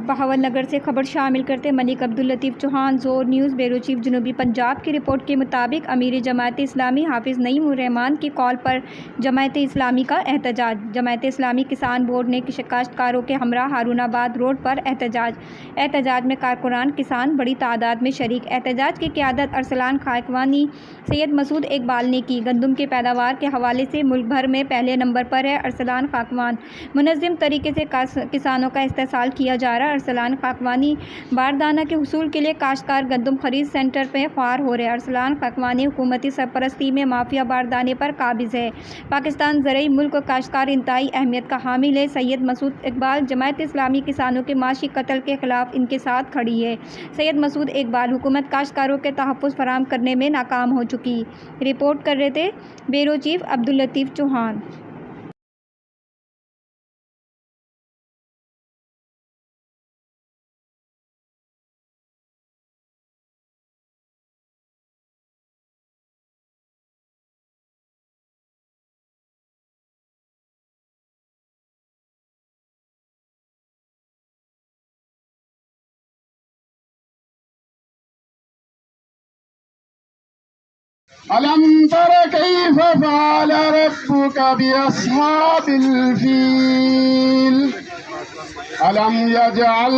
बहावल नगर से खबर शामिल करते मलिक अब्दुल लतीफ़ चौहान। जोर न्यूज़ ब्यूरो चीफ जनूबी पंजाब की रिपोर्ट के मुताबिक अमीर जमात इस्लामी हाफिज़ नईम उर रहमान की कॉल पर जमात इस्लामी का एहतजाज। जमात इस्लामी किसान बोर्ड ने काश्तकारों के हमरा हारूनाबाद रोड पर एहतजाज में कारकुनान किसान बड़ी तादाद में शरीक। एहतजाज की क़यादत अरसलान खाकवानी सैयद मसूद इकबाल ने की। गंदम की पैदावार के हवाले से मुल्क भर में पहले नंबर पर है अरसलान खाकवान। मुनज़्ज़म तरीके से किसानों का इस्तेहसाल किया जा रहा है। अरसलान खाकवानी बारदाना के हुसूल के लिए काश्तकार गंदम खरीद सेंटर पर ख्वार हो रहे हैं। अरसलान खाकवानी हुकूमती सरपरस्ती में माफिया बारदाने पर काबिज है। पाकिस्तान ज़रई मुल्क काश्तकार इंतहाई अहमियत का हामिल है। सैयद मसूद इकबाल जमात इस्लामी किसानों के माशी कत्ल के खिलाफ इनके साथ खड़ी है। सैयद मसूद इकबाल हुकूमत काश्तकारों के तहफ़्फ़ुज़ फराहम करने में नाकाम हो चुकी। रिपोर्ट कर रहे थे ब्यूरो चीफ अब्दुल लतीफ़ चौहान। अलम तर कैफ फ़अल रब्बुका बिअस्हाबिल फील अलम यजअल